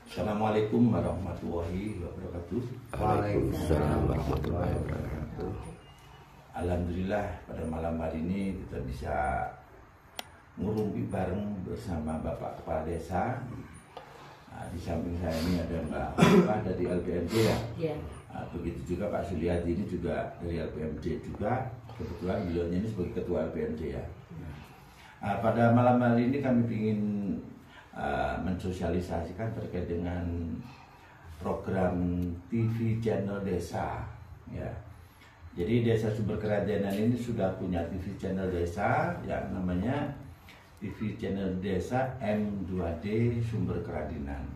Assalamualaikum warahmatullahi wabarakatuh. Waalaikumsalam warahmatullahi wabarakatuh. Alhamdulillah pada malam hari ini kita bisa ngurumpi bareng bersama Bapak Kepala Desa. Di samping saya ini ada Mbak Pak dari LPMD ya. Iya. Begitu juga Pak Suliadi ini juga dari LPMD juga. Kebetulan beliau ini sebagai Ketua LPMD ya. Pada malam hari ini kami ingin mensosialisasikan terkait dengan program TV channel desa ya. Jadi Desa Sumber Kerajaan ini sudah punya TV channel desa yang namanya TV channel desa M2D Sumber Keradinan.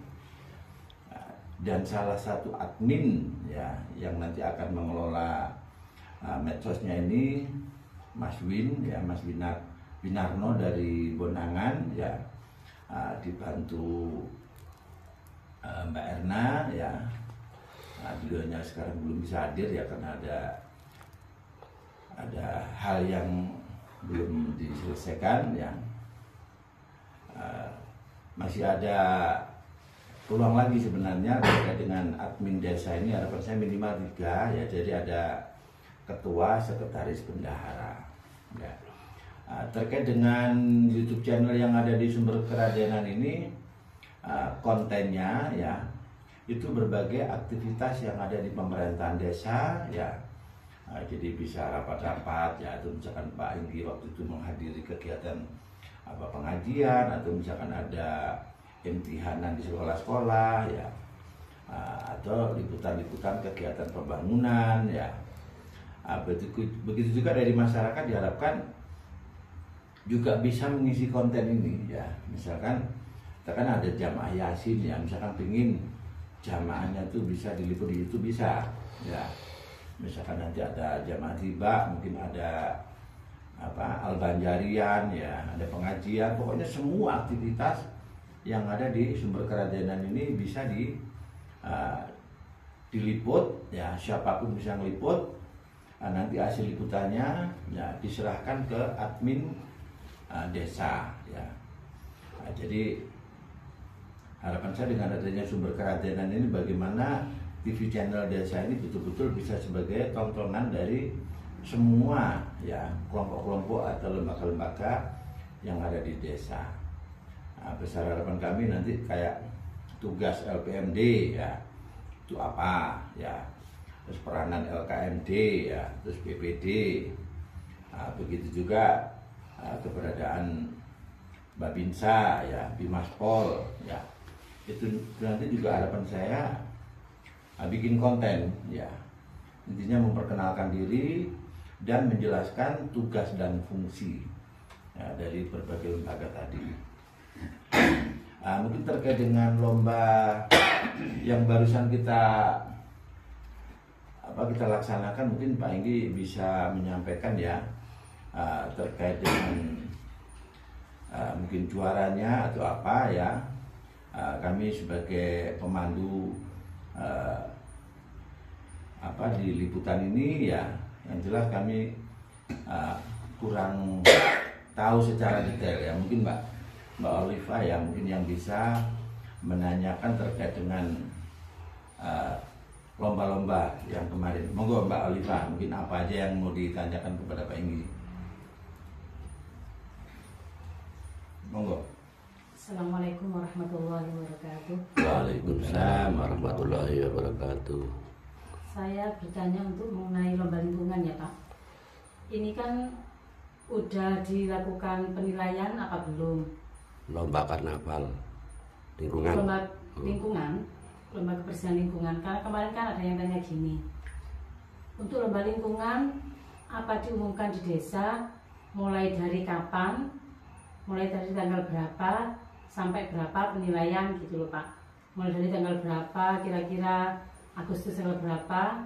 Dan salah satu admin ya yang nanti akan mengelola medsosnya ini Mas Winarno dari Bonangan ya, dibantu Mbak Erna ya. Beliaunya sekarang belum bisa hadir ya karena ada hal yang belum diselesaikan ya. Masih ada peluang lagi sebenarnya terkait dengan admin desa ini. Harapan saya minimal 3 ya, jadi ada ketua, sekretaris, bendahara ya. Terkait dengan YouTube channel yang ada di Sumber Kerajaan ini, kontennya ya itu berbagai aktivitas yang ada di pemerintahan desa ya. Jadi bisa rapat-rapat ya, atau misalkan Pak Inggi waktu itu menghadiri kegiatan pengajian, atau misalkan ada imtihanan di sekolah-sekolah ya, atau liputan-liputan kegiatan pembangunan ya. Begitu juga dari masyarakat diharapkan juga bisa mengisi konten ini ya. Misalkan kita kan ada jamaah yasin ya, misalkan pengin jamaahnya tuh bisa diliput di YouTube bisa ya. Misalkan nanti ada jamaah tiba, mungkin ada Al-Banjarian ya, ada pengajian, pokoknya semua aktivitas yang ada di Sumber Kerajaan ini bisa diliput ya, siapapun bisa ngeliput. Nanti hasil liputannya ya diserahkan ke admin desa ya. Jadi harapan saya dengan adanya Sumber Kerajaan ini, bagaimana TV channel desa ini betul-betul bisa sebagai tontonan dari semua ya kelompok-kelompok atau lembaga-lembaga yang ada di desa. Besar harapan kami nanti kayak tugas LPMD ya, itu apa ya, terus peranan LKMD ya, terus BPD, begitu juga keberadaan Babinsa ya, Bimaspol ya. Itu nanti juga harapan saya bikin konten ya, intinya memperkenalkan diri dan menjelaskan tugas dan fungsi ya, dari berbagai lembaga tadi. Mungkin terkait dengan lomba yang barusan kita laksanakan, mungkin Pak Inggi bisa menyampaikan ya terkait dengan mungkin juaranya atau apa ya. Kami sebagai pemandu di liputan ini ya, yang jelas kami kurang tahu secara detail ya. Mungkin Mbak Oliva ya, mungkin yang bisa menanyakan terkait dengan lomba-lomba yang kemarin. Monggo Mbak Oliva, mungkin apa aja yang mau ditanyakan kepada Pak Inggi. Monggo. Assalamualaikum warahmatullahi wabarakatuh. Waalaikumsalam warahmatullahi wabarakatuh. Saya bertanya untuk mengenai lomba lingkungan ya Pak. Ini kan udah dilakukan penilaian apa belum? Lomba karnaval lingkungan. Lomba lingkungan, lomba kebersihan lingkungan. Karena kemarin kan ada yang tanya gini. Untuk lomba lingkungan, apa diumumkan di desa? Mulai dari kapan? Mulai dari tanggal berapa sampai berapa penilaian gitu loh Pak. Mulai dari tanggal berapa, kira-kira Agustus tanggal berapa.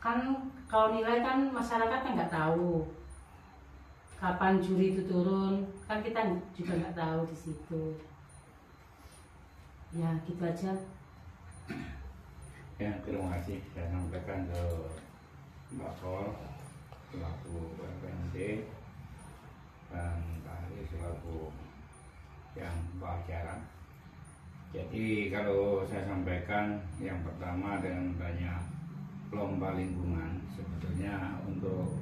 Kan kalau nilai kan masyarakat kan nggak tahu kapan juri itu turun, kan kita juga nggak tahu di situ. Ya gitu aja. Ya, terima kasih. Saya sampaikan ke Mbak Pol selaku LPMD dan Pak Hari selaku yang bawa acara. Jadi kalau saya sampaikan yang pertama dengan adanya lomba lingkungan, sebetulnya untuk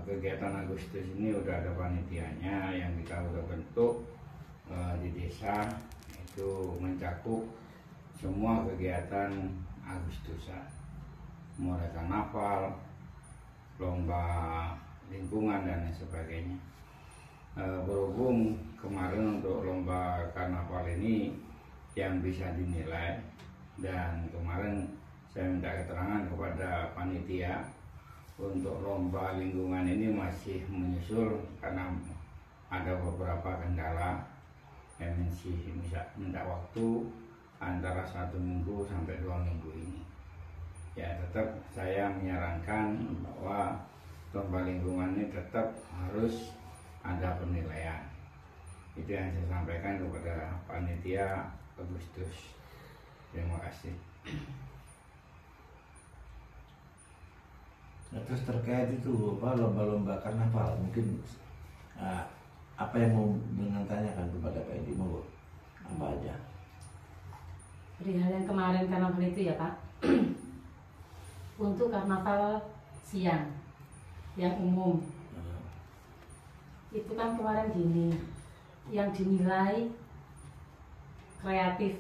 kegiatan Agustus ini udah ada panitianya yang kita udah bentuk di desa, itu mencakup semua kegiatan Agustusan, mulai karnaval, lomba lingkungan dan lain sebagainya. Berhubung kemarin untuk lomba karnaval ini yang bisa dinilai, dan kemarin saya minta keterangan kepada panitia untuk lomba lingkungan ini masih menyusul karena ada beberapa kendala yang masih minta waktu antara 1 minggu sampai 2 minggu ini. Ya, tetap saya menyarankan bahwa lomba lingkungan ini tetap harus ada penilaian. Itu yang saya sampaikan kepada panitia Agustus. Terima kasih. Nah, terus terkait itu lomba-lomba karnaval, mungkin apa yang mau menanyakan kepada Pak Edi, mau apa aja? Perihal yang kemarin karnaval itu ya Pak. Untuk karnaval siang yang umum, itu kan kemarin gini, yang dinilai kreatif,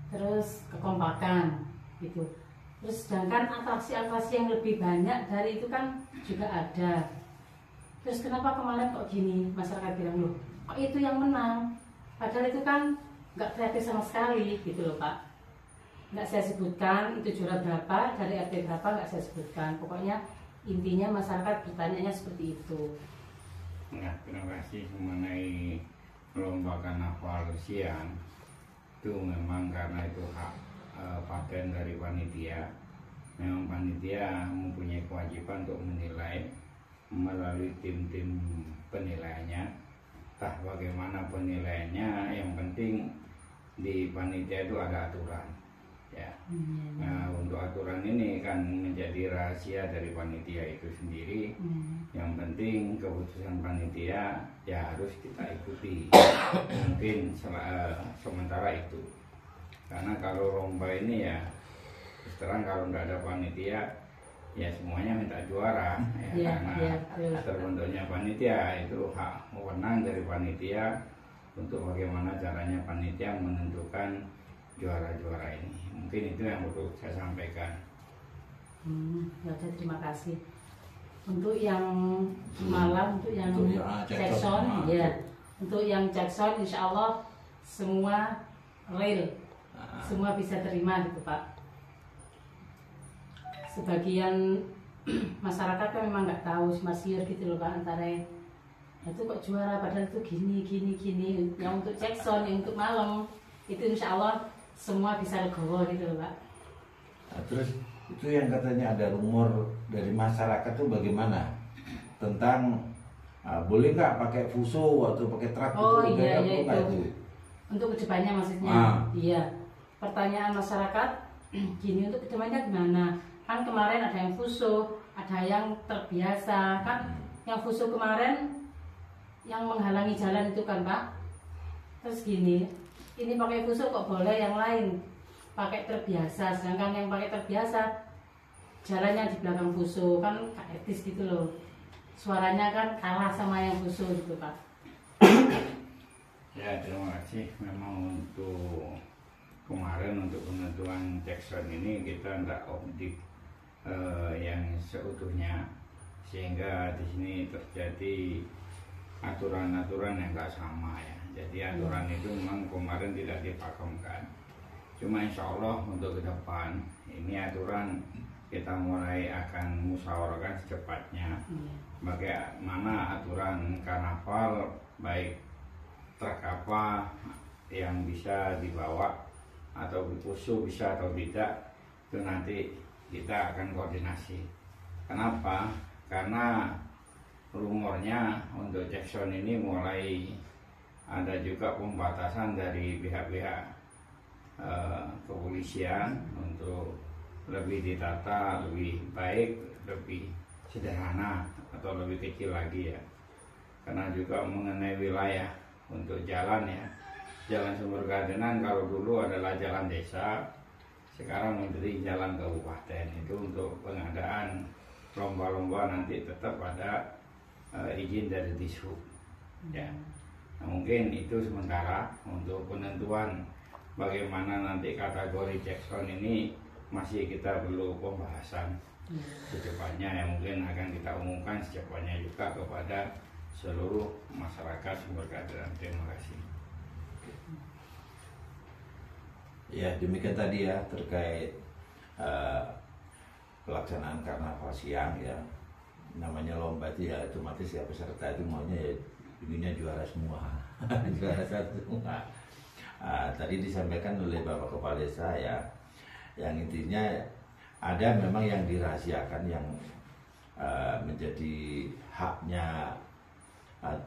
terus kekompakan gitu. Terus sedangkan atraksi-atraksi yang lebih banyak dari itu kan juga ada. Terus kenapa kemarin kok gini, masyarakat bilang loh, kok itu yang menang? Padahal itu kan nggak kreatif sama sekali gitu loh Pak. Nggak saya sebutkan itu juara berapa, dari RT berapa nggak saya sebutkan. Pokoknya intinya masyarakat bertanya seperti itu. Ya, terima kasih. Mengenai lomba karnaval siang, itu memang karena itu hak paten dari panitia. Memang panitia mempunyai kewajiban untuk menilai melalui tim-tim penilaiannya. Entah bagaimana penilaiannya, yang penting di panitia itu ada aturan. Ya. Nah, untuk aturan ini kan menjadi rahasia dari panitia itu sendiri. Yang penting keputusan panitia ya harus kita ikuti. Mungkin sementara itu. Karena kalau lomba ini ya terang kalau nggak ada panitia ya semuanya minta juara ya, karena terbentuknya panitia itu hak wewenang dari panitia untuk bagaimana caranya panitia menentukan juara-juara ini. Mungkin itu yang perlu saya sampaikan. Ya, terima kasih. Untuk yang malam, untuk yang Jackson, ya, untuk yang Jackson, insya Allah semua real, semua bisa terima gitu Pak. Sebagian masyarakat kan memang nggak tahu masih gitu loh Pak, antara itu kok juara padahal itu gini. Yang untuk Jackson, yang untuk malam itu insya Allah semua bisa legowo gitu loh Pak. Nah, terus itu yang katanya ada rumor dari masyarakat tuh bagaimana tentang boleh nggak pakai fuso atau pakai truk? Oh iya itu untuk kedepannya maksudnya. Iya, pertanyaan masyarakat gini, untuk kedepannya gimana? Kan kemarin ada yang fuso, ada yang terbiasa kan. Yang fuso kemarin yang menghalangi jalan itu kan Pak. Terus gini, ini pakai fuso kok boleh, yang lain pakai terbiasa, sedangkan yang pakai terbiasa jalannya di belakang fuso kan gak etis gitu loh. Suaranya kan kalah sama yang fuso gitu Pak. Ya, terima kasih. Memang untuk kemarin untuk penentuan Jackson ini kita tidak objek yang seutuhnya, sehingga di sini terjadi aturan-aturan yang nggak sama ya. Jadi aturan itu memang kemarin tidak dipakemkan. Cuma insya Allah untuk ke depan ini aturan kita mulai akan musyawarahkan secepatnya. Bagaimana aturan karnaval, baik truk apa yang bisa dibawa atau fuso bisa atau tidak, itu nanti kita akan koordinasi. Kenapa? Karena rumornya untuk Jackson ini mulai ada juga pembatasan dari pihak-pihak kepolisian untuk lebih ditata, lebih baik, lebih sederhana atau lebih kecil lagi ya. Karena juga mengenai wilayah untuk jalan ya, Jalan Sumber Kadenan kalau dulu adalah jalan desa, sekarang menjadi jalan kabupaten. Itu untuk pengadaan lomba-lomba nanti tetap ada izin dari Dishub. Ya. Nah, mungkin itu sementara. Untuk penentuan bagaimana nanti kategori Jackson ini masih kita perlu pembahasan secepatnya, yang mungkin akan kita umumkan secepatnya juga kepada seluruh masyarakat Sumber Kadenan. Terima kasih. Ya, demikian tadi ya terkait pelaksanaan karnaval siang ya. Namanya lomba itu ya otomatis ya peserta itu maunya ya ininya juara semua. Juara satu semua. Tadi disampaikan oleh Bapak Kepala Desa ya, yang intinya ada memang yang dirahasiakan yang menjadi haknya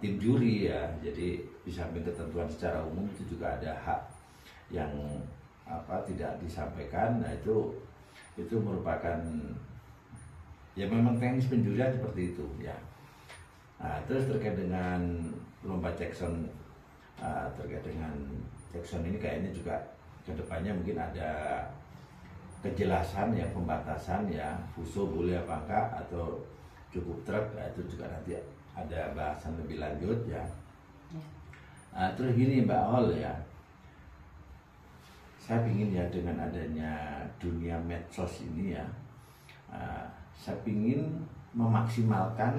tim juri ya. Jadi di samping ketentuan secara umum itu juga ada hak yang tidak disampaikan. Nah itu merupakan ya memang teknis penjurian seperti itu ya. Nah, terus terkait dengan lomba Jackson, terkait dengan Jackson ini kayaknya juga kedepannya mungkin ada kejelasan ya, pembatasan ya, fuso boleh apa enggak atau cukup truk ya, itu juga nanti ada bahasan lebih lanjut ya. Terus gini Mbak Ol ya, saya ingin ya dengan adanya dunia medsos ini ya, saya ingin memaksimalkan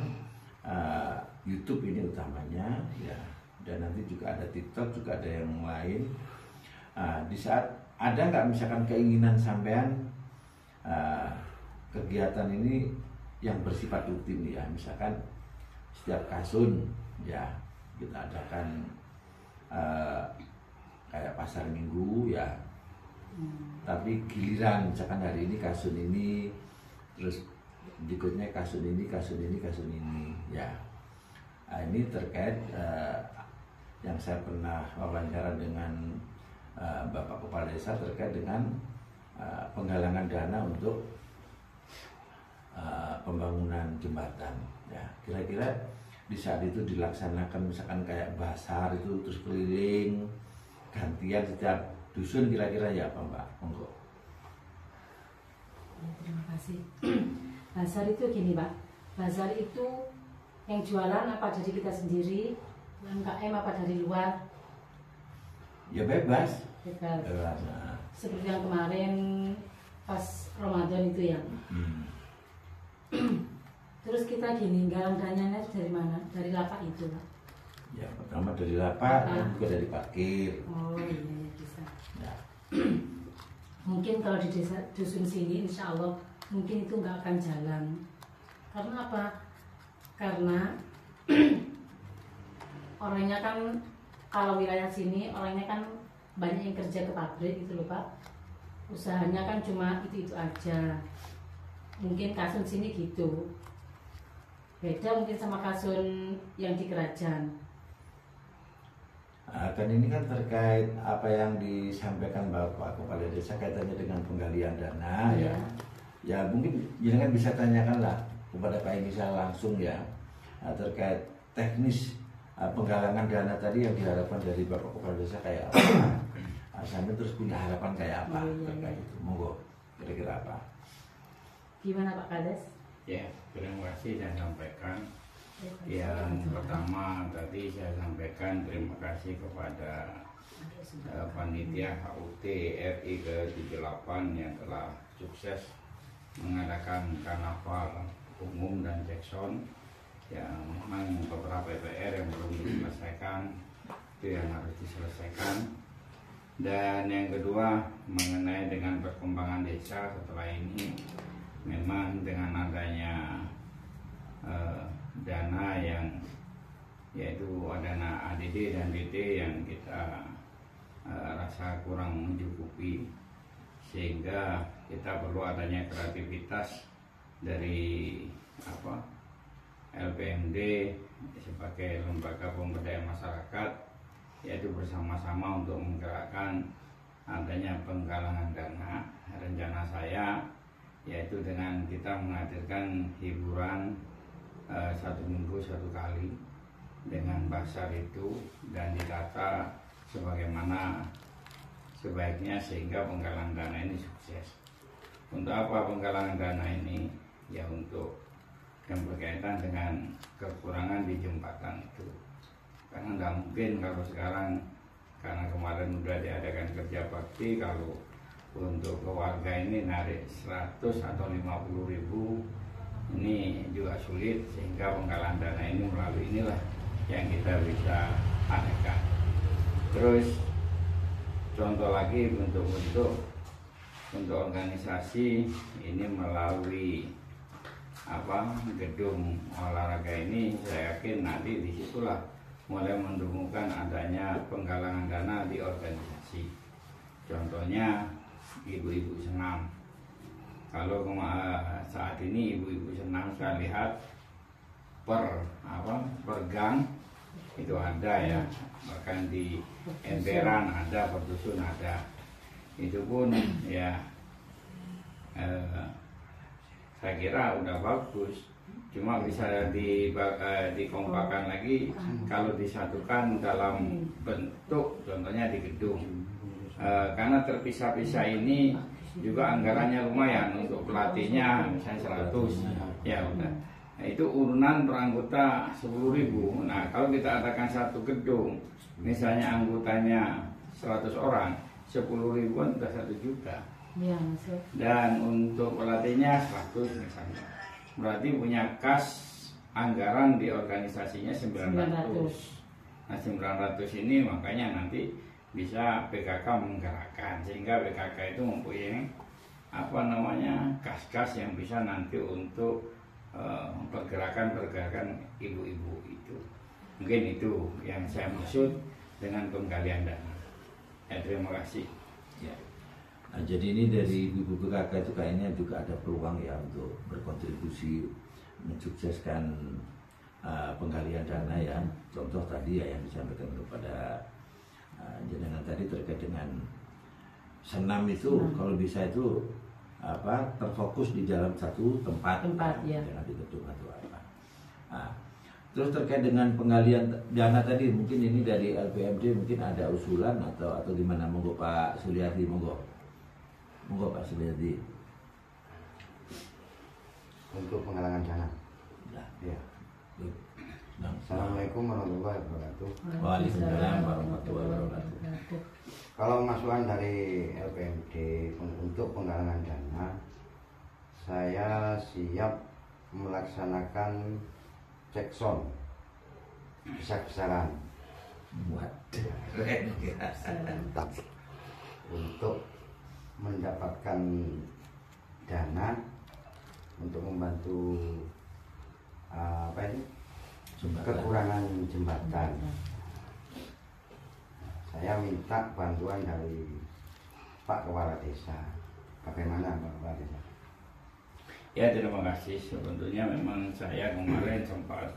YouTube ini utamanya ya, dan nanti juga ada TikTok, juga ada yang lain. Di saat ada nggak misalkan keinginan sampean kegiatan ini yang bersifat rutin ya, misalkan setiap kasun ya kita adakan kayak pasar minggu ya, tapi giliran misalkan hari ini kasun ini, terus berikutnya kasun ini ya. Ini terkait yang saya pernah wawancara dengan Bapak Kepala Desa terkait dengan penggalangan dana untuk pembangunan jembatan ya. Kira-kira di saat itu dilaksanakan misalkan kayak basar itu terus keliling gantian setiap dusun, kira-kira ya apa Mbak? Monggo. Terima kasih. Bazar itu gini Pak, bazar itu yang jualan apa dari kita sendiri, UMKM apa dari luar? Ya bebas. Bebas. Nah. Seperti yang kemarin pas Ramadan itu ya. Terus kita gini, galang dananya dari mana? Dari lapak itu Pak? Ya pertama dari lapak, dan juga dari parkir. Oh iya bisa. Ya. Mungkin kalau di desa dusun sini insya Allah mungkin itu nggak akan jalan. Karena apa? Karena orangnya kan, kalau wilayah sini orangnya kan banyak yang kerja ke pabrik gitu loh Pak. Usahanya kan cuma itu aja. Mungkin kasun sini gitu. Beda mungkin sama kasun yang di kerajaan. Dan ini kan terkait apa yang disampaikan Bapak Kepala Desa kaitannya dengan penggalian dana ya. Ya mungkin jangan bisa tanyakanlah kepada Pak Ingisal langsung ya, terkait teknis penggalangan dana tadi yang diharapkan dari Bapak Kepala Desa kayak apa. Sampai terus punya harapan kayak apa terkait itu. Monggo, kira-kira apa? Gimana Pak Kades? Ya, terima kasih saya sampaikan. Yang pertama tadi saya sampaikan terima kasih kepada panitia HUT RI ke-78 yang telah sukses mengadakan karnaval umum dan Jackson. Yang memang beberapa PR yang belum diselesaikan, itu yang harus diselesaikan. Dan yang kedua mengenai dengan perkembangan desa setelah ini, memang dengan adanya dana yang yaitu dana ADD dan DD yang kita rasa kurang mencukupi, sehingga kita perlu adanya kreativitas dari LPMD sebagai lembaga pemberdayaan masyarakat, yaitu bersama-sama untuk menggerakkan adanya penggalangan dana. Rencana saya yaitu dengan kita menghadirkan hiburan 1 minggu 1 kali dengan basar itu, dan ditata sebagaimana sebaiknya sehingga penggalangan dana ini sukses. Untuk apa penggalangan dana ini? Ya untuk yang berkaitan dengan kekurangan di jembatan itu. Karena nggak mungkin kalau sekarang, karena kemarin udah diadakan kerja bakti, kalau untuk keluarga ini narik 100 atau 50 ribu ini juga sulit, sehingga penggalangan dana ini melalui inilah yang kita bisa adakan. Terus contoh lagi untuk organisasi ini melalui gedung olahraga ini, saya yakin nanti disitulah mulai mendukungkan adanya penggalangan dana di organisasi. Contohnya ibu-ibu senam. Kalau saat ini ibu-ibu senam saya lihat per gang itu ada ya, bahkan di emperan ada, per dusun ada. Itu pun ya saya kira udah bagus, cuma bisa dikompakan lagi kalau disatukan dalam bentuk contohnya di gedung. Karena terpisah-pisah ini juga anggarannya lumayan, untuk pelatihnya misalnya 100 ya udah. Nah, itu urunan per anggota 10.000. Nah, kalau kita adakan satu gedung, misalnya anggotanya 100 orang, 10.000-an sudah 1 juta. Ya, masuk. Dan untuk pelatihnya 100 misalnya, berarti punya kas anggaran di organisasinya 900. Nah 900 ini makanya nanti bisa PKK menggerakkan, sehingga PKK itu mempunyai kas-kas yang bisa nanti untuk pergerakan ibu-ibu itu. Mungkin itu yang saya maksud dengan penggalian dana. Ya, terima kasih. Ya. Nah, jadi ini dari ibu PKK itu kayaknya juga ada peluang ya untuk berkontribusi mensukseskan penggalian dana ya. Contoh tadi ya yang disampaikan kepada jenengan tadi terkait dengan senam itu, kalau bisa itu terfokus di dalam satu tempat ya. Jangan di gedung atau apa. Nah, terus terkait dengan penggalian dana tadi, mungkin ini dari LPMD mungkin ada usulan atau gimana? Monggo Pak Suliadi, monggo Pak Suliadi. Untuk penggalangan dana. Ya. Assalamualaikum warahmatullahi wabarakatuh. Waalaikumsalam warahmatullahi wabarakatuh. Kalau masukan dari LPMD untuk penggalangan dana, saya siap melaksanakan cek sound besar-besaran untuk mendapatkan dana untuk membantu kekurangan jembatan. Saya minta bantuan dari Pak Kepala Desa. Bagaimana Pak Kepala Desa? Ya, terima kasih. Sebetulnya memang saya kemarin sempat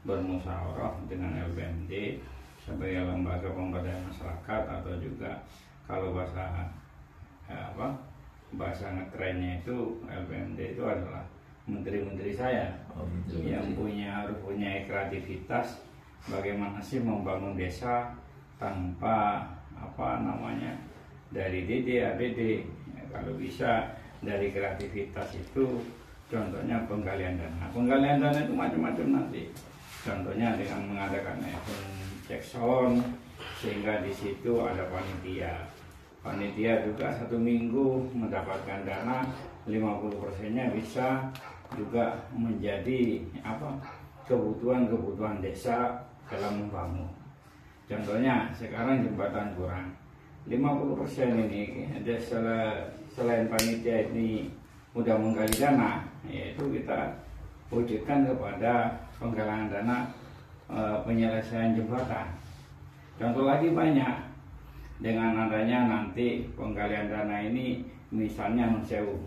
bermusyawarah dengan LPMD sebagai lembaga pemberdayaan masyarakat, atau juga kalau bahasa ngetrennya itu LPMD itu adalah menteri-menteri saya yang harus punya kreativitas bagaimana sih membangun desa tanpa dari DD ABD. Kalau bisa dari kreativitas itu, contohnya penggalian dana. Penggalian dana itu macam-macam nanti. Contohnya dengan mengadakan event cek sound, sehingga di situ ada panitia. Panitia juga 1 minggu mendapatkan dana, 50%-nya bisa juga menjadi kebutuhan desa dalam membangun. Contohnya sekarang jembatan kurang 50% ini, selain panitia ini mudah menggali dana, yaitu kita wujudkan kepada penggalangan dana penyelesaian jembatan. Contoh lagi banyak, dengan adanya nanti penggalian dana ini, misalnya Sewu,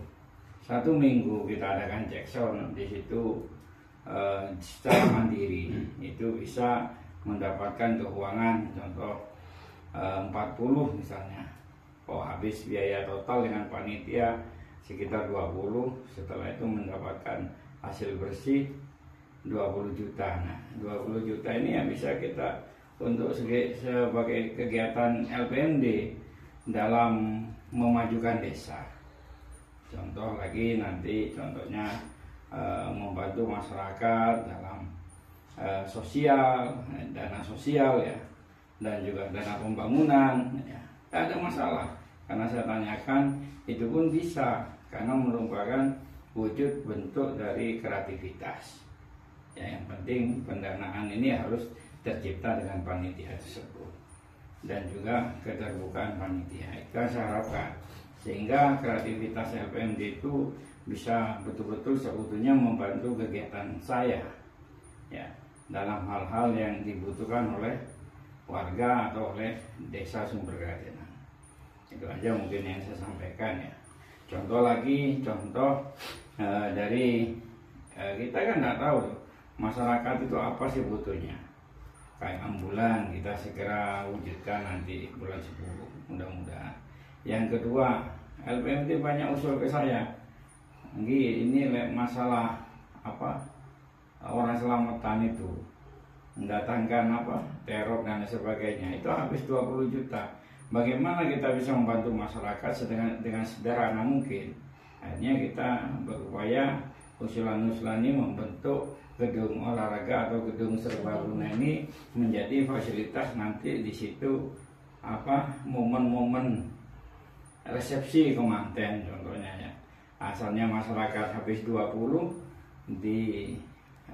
1 minggu kita adakan cek sound di situ secara mandiri, itu bisa mendapatkan keuangan contoh 40 misalnya. Habis biaya total dengan panitia sekitar 20, setelah itu mendapatkan hasil bersih 20 juta. Nah, 20 juta ini yang bisa kita untuk sebagai kegiatan LPMD dalam memajukan desa. Contoh lagi nanti contohnya membantu masyarakat dalam sosial, dana sosial ya, dan juga dana pembangunan ya. Tidak ada masalah, karena saya tanyakan itu pun bisa, karena merupakan wujud bentuk dari kreativitas ya. Yang penting pendanaan ini harus tercipta dengan panitia tersebut dan juga keterbukaan panitia. Itu saya harapkan, sehingga kreativitas LPMD itu bisa betul-betul seutuhnya membantu kegiatan saya ya, dalam hal-hal yang dibutuhkan oleh warga atau oleh desa Sumbergeradenan. Itu aja mungkin yang saya sampaikan ya. Contoh lagi, dari kita kan nggak tahu masyarakat itu apa sih butuhnya. Kayak ambulan kita segera wujudkan nanti bulan 10 mudah-mudahan. Yang kedua, LPMD banyak usul ke saya. Ini masalah apa, orang selamatan itu mendatangkan teror dan sebagainya, itu habis 20 juta. Bagaimana kita bisa membantu masyarakat dengan sederhana mungkin? Akhirnya kita berupaya usulan-usulan ini membentuk gedung olahraga atau gedung serbaguna ini menjadi fasilitas nanti di situ momen-momen resepsi kemanten contohnya ya. Asalnya masyarakat habis 20, di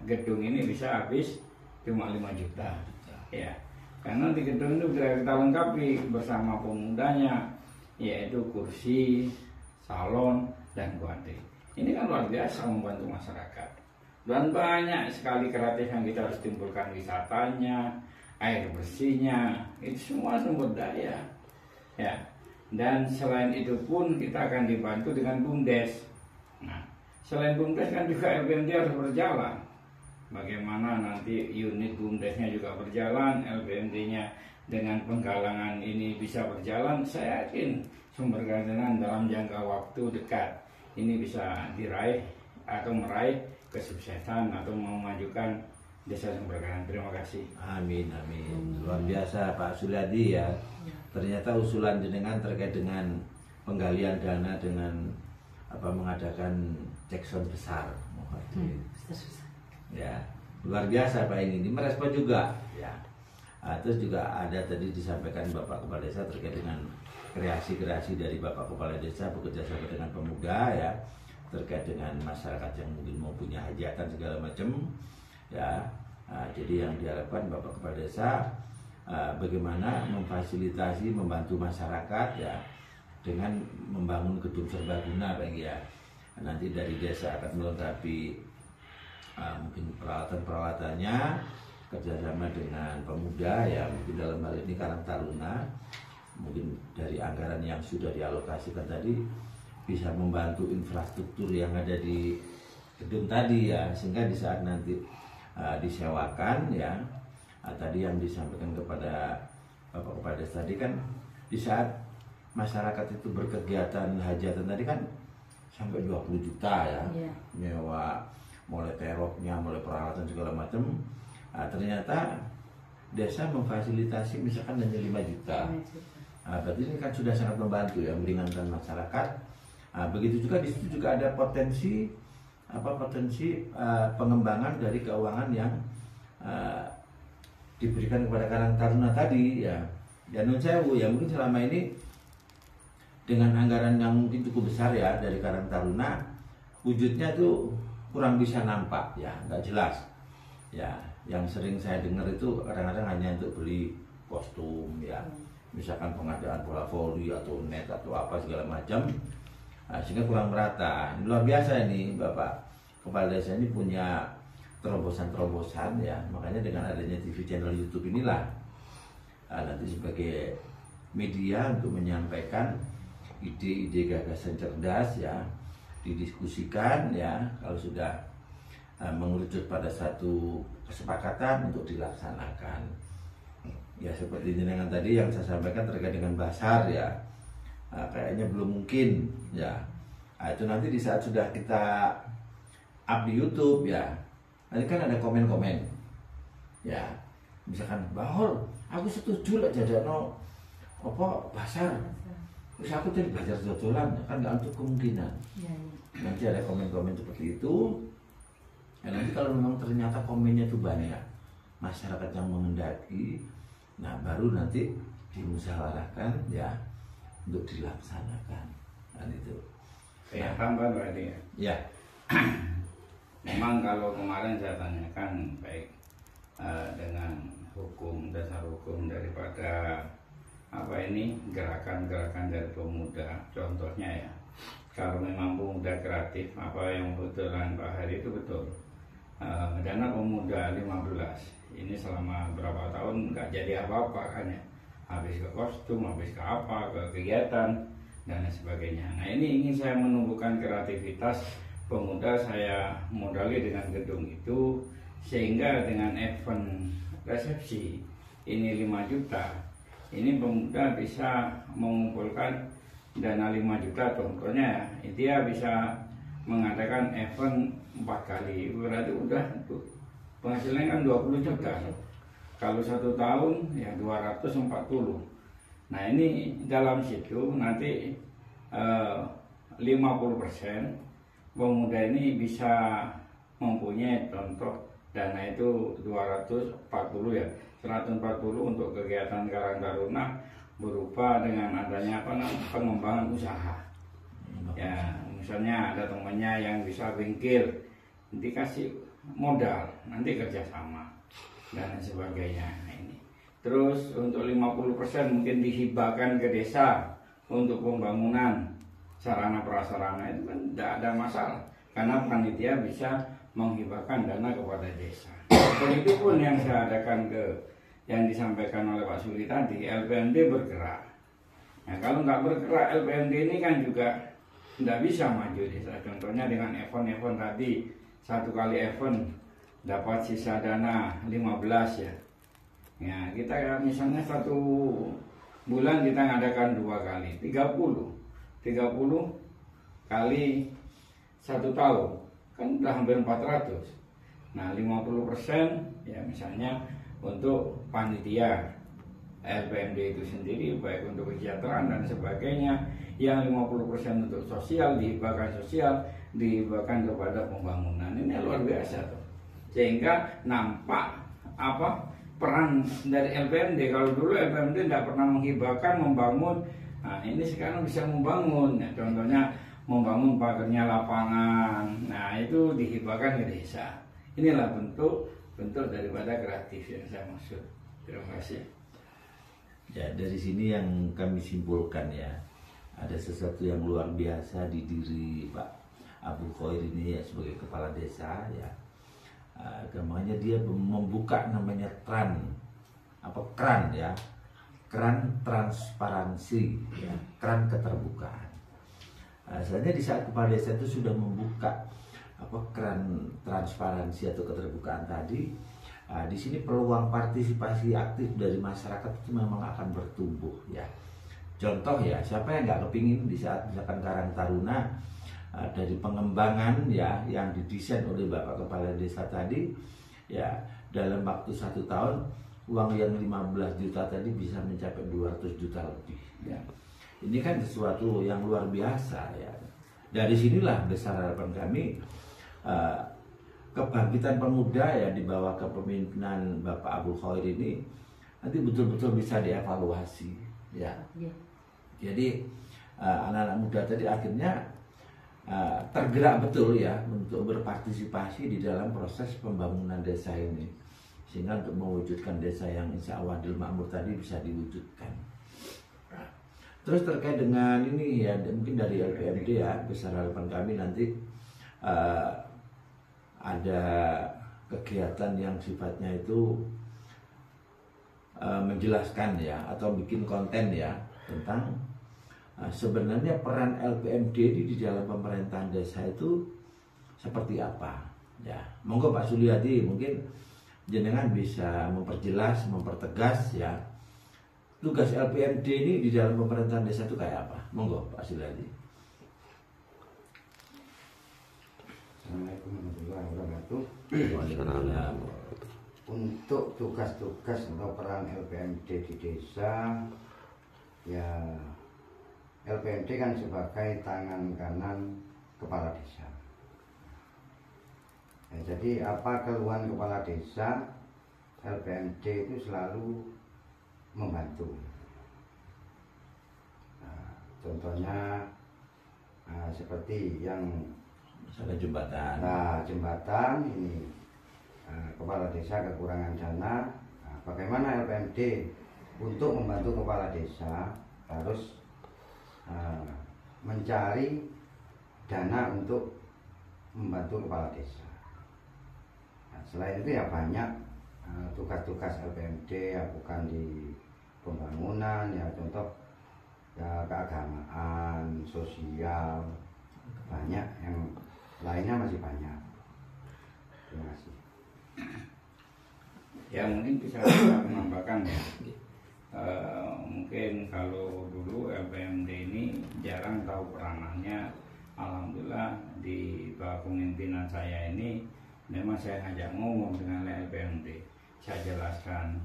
gedung ini bisa habis cuma 5 juta ya. Karena di gedung itu bisa kita lengkapi bersama pemudanya, yaitu kursi, salon, dan kuadri. Ini kan luar biasa membantu masyarakat. Dan banyak sekali kreatif yang kita harus timbulkan, wisatanya, air bersihnya, itu semua sumber daya ya. Dan selain itu pun kita akan dibantu dengan BUMDes. Nah, selain BUMDes kan juga LPMD harus berjalan. Bagaimana nanti unit BUMDesnya juga berjalan, LPMD-nya dengan penggalangan ini bisa berjalan, saya yakin Sumbergeradenan dalam jangka waktu dekat ini bisa diraih atau meraih kesuksesan atau memajukan desa Sumbergeradenan. Terima kasih. Amin, amin. Luar biasa Pak Suryadi ya. Ternyata usulan jenengan terkait dengan penggalian dana dengan mengadakan cekson besar. Ya, luar biasa Pak ini merespon juga ya. Terus juga ada tadi disampaikan Bapak Kepala Desa terkait dengan kreasi-kreasi dari Bapak Kepala Desa bekerja sama dengan pemuda ya, terkait dengan masyarakat yang mungkin mau punya hajatan segala macam ya. Jadi yang diharapkan Bapak Kepala Desa bagaimana memfasilitasi, membantu masyarakat ya dengan membangun gedung serbaguna Pak ya. Nanti dari desa akan melengkapi mungkin peralatan-peralatannya, kerjasama dengan pemuda ya, mungkin dalam hal ini Karang Taruna, mungkin dari anggaran yang sudah dialokasikan tadi bisa membantu infrastruktur yang ada di gedung tadi ya, sehingga di saat nanti disewakan ya, tadi yang disampaikan kepada Bapak Kepala Desa tadi kan, di saat masyarakat itu berkegiatan hajatan tadi kan sampai 20 juta ya, nyewa mulai teroknya, mulai peralatan segala macam. Ternyata desa memfasilitasi misalkan hanya 5 juta. Berarti ini kan sudah sangat membantu ya, meringankan masyarakat. Begitu juga di situ juga ada potensi pengembangan dari keuangan yang diberikan kepada Karang Taruna tadi ya. Dan nun sewu ya, mungkin selama ini dengan anggaran yang mungkin cukup besar ya dari Karang Taruna, wujudnya tuh kurang bisa nampak ya, nggak jelas ya. Yang sering saya dengar itu kadang-kadang hanya untuk beli kostum ya, misalkan pengadaan bola voli atau net atau apa segala macam, sehingga kurang merata. Luar biasa ini Bapak Kepala Desa ini punya terobosan-terobosan ya. Makanya dengan adanya TV channel YouTube inilah nanti sebagai media untuk menyampaikan ide-ide gagasan cerdas ya, didiskusikan ya, kalau sudah mengerucut pada satu kesepakatan untuk dilaksanakan ya. Seperti jenengan tadi yang saya sampaikan terkait dengan Basar ya, kayaknya belum mungkin ya. Itu nanti di saat sudah kita up di YouTube ya, nanti kan ada komen-komen ya, misalkan bahol aku setuju lah jadano apa pasar terus aku jadi belajar dodolan kan nggak untuk kemungkinan Ya, ya. nanti ada komen-komen seperti itu. Dan nanti kalau memang ternyata komennya itu banyak masyarakat yang mengendaki, nah baru nanti dimusyawarahkan ya untuk dilaksanakan kan itu. Saya tambah berarti ya. Ya, Memang kalau kemarin saya tanyakan baik dengan hukum, dasar hukum daripada apa ini gerakan-gerakan dari pemuda, contohnya ya, kalau memang pemuda kreatif apa yang betulan Pak Hari itu betul. Dana pemuda 15 ini selama berapa tahun nggak jadi apa-apa kan ya, habis ke kostum, habis ke apa, ke kegiatan dan lain sebagainya. Nah ini ingin saya menumbuhkan kreativitas pemuda, saya modali dengan gedung itu sehingga dengan event resepsi ini 5 juta ini pemuda bisa mengumpulkan dana 5 juta contohnya ya, dia bisa mengadakan event 4 kali berarti udah penghasilannya kan 20 juta kalau 1 tahun ya 240. Nah ini dalam situ nanti 50% pemuda ini bisa mempunyai contoh dana itu 240 ya 140 untuk kegiatan Karang Taruna berupa dengan adanya pengembangan usaha ya, misalnya ada temannya yang bisa bengkel dikasih modal nanti kerjasama dan lain sebagainya. Nah, ini terus untuk 50% mungkin dihibahkan ke desa untuk pembangunan sarana prasarana itu kan tidak ada masalah karena panitia bisa menghibahkan dana kepada desa. Begitu pun yang saya adakan yang disampaikan oleh Pak Suli tadi, LPMD bergerak. Nah kalau nggak bergerak LPMD ini kan juga tidak bisa maju desa. Contohnya dengan event-event tadi, 1 kali event dapat sisa dana 15 ya. Ya kita ya, misalnya 1 bulan kita ngadakan 2 kali, 30 kali 1 tahun kan udah hampir 400. Nah 50% ya misalnya untuk panitia LPMD itu sendiri baik untuk kesejahteraan dan sebagainya, yang 50% untuk sosial dihibahkan kepada pembangunan. Ini luar biasa tuh. Sehingga nampak apa peran dari LPMD. Kalau dulu LPMD tidak pernah menghibahkan membangun. Nah ini sekarang bisa membangun ya, contohnya membangun pagernya lapangan. Nah itu dihibahkan ke desa. Inilah bentuk daripada kreatif yang saya maksud. Terima kasih. ya dari sini yang kami simpulkan ya, ada sesuatu yang luar biasa di diri Pak Abdul Khoir ini ya sebagai kepala desa ya. Gambarnya dia membuka namanya kran ya, kran transparansi ya, kran keterbukaan. Sebenarnya di saat kepala desa itu sudah membuka kran transparansi atau keterbukaan tadi, di sini peluang partisipasi aktif dari masyarakat itu memang akan bertumbuh ya. Contoh ya, siapa yang nggak kepingin di saat misalkan Karang Taruna dari pengembangan ya yang didesain oleh Bapak Kepala Desa tadi ya, dalam waktu 1 tahun uang yang 15 juta tadi bisa mencapai 200 juta lebih ya. Ini kan sesuatu yang luar biasa ya. Dari sinilah besar harapan kami, kebangkitan pemuda ya di bawah kepemimpinan Bapak Abdul Khoir ini nanti betul-betul bisa dievaluasi ya. Jadi anak-anak muda tadi akhirnya tergerak betul ya untuk berpartisipasi di dalam proses pembangunan desa ini, sehingga untuk mewujudkan desa yang insya Allah adil makmur tadi bisa diwujudkan. Terus terkait dengan ini ya, mungkin dari LPMD ya, besar harapan kami nanti ada kegiatan yang sifatnya itu menjelaskan ya atau bikin konten ya tentang sebenarnya peran LPMD di dalam pemerintahan desa itu seperti apa ya. Monggo Pak Suliadi mungkin jenengan bisa memperjelas, mempertegas ya, tugas LPMD ini di dalam pemerintahan desa itu kayak apa? Monggo Pak Suliadi. Assalamualaikum warahmatullahi wabarakatuh. Waalaikumsalam. untuk tugas-tugas atau peran LPMD di desa, ya LPMD kan sebagai tangan kanan kepala desa. Ya, jadi apa keluhan kepala desa, LPMD itu selalu membantu. Nah, contohnya seperti yang misalnya jembatan. Nah, jembatan ini kepala desa kekurangan dana. Nah, bagaimana LPMD untuk membantu kepala desa harus mencari dana untuk membantu kepala desa. Nah, selain itu ya banyak tugas-tugas LPMD, ya bukan di pembangunan, ya contoh ya keagamaan, sosial, banyak yang lainnya masih banyak. Terima kasih. Ya mungkin bisa kita menambahkan ya. Mungkin kalau dulu LPMD ini jarang tahu peranannya. Alhamdulillah di bawah kepemimpinan saya ini memang saya ngajak ngomong dengan LPMD. Saya jelaskan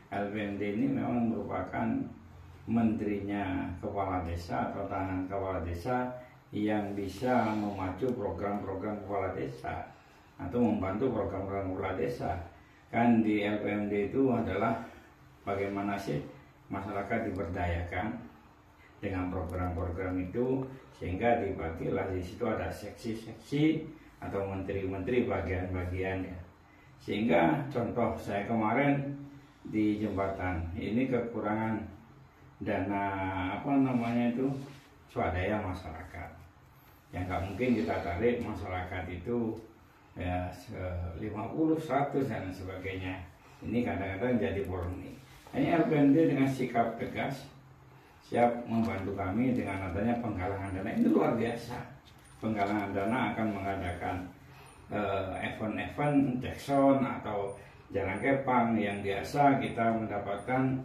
LPMD ini memang merupakan menterinya kepala desa atau tangan kepala desa yang bisa memacu program-program kepala desa atau membantu program-program kepala desa. Kan di LPMD itu adalah bagaimana sih masyarakat diberdayakan dengan program-program itu, sehingga dibagilah di situ ada seksi-seksi atau menteri-menteri bagian-bagian ya. Sehingga contoh saya kemarin di jembatan ini kekurangan dana swadaya masyarakat yang nggak mungkin kita tarik masyarakat itu ya 50, 100 dan sebagainya. Ini kadang-kadang jadi polemik. Hanya LPMD dengan sikap tegas siap membantu kami dengan adanya penggalangan dana. Ini luar biasa. Penggalangan dana akan mengadakan event-event Jackson atau Jalan Kepang yang biasa kita mendapatkan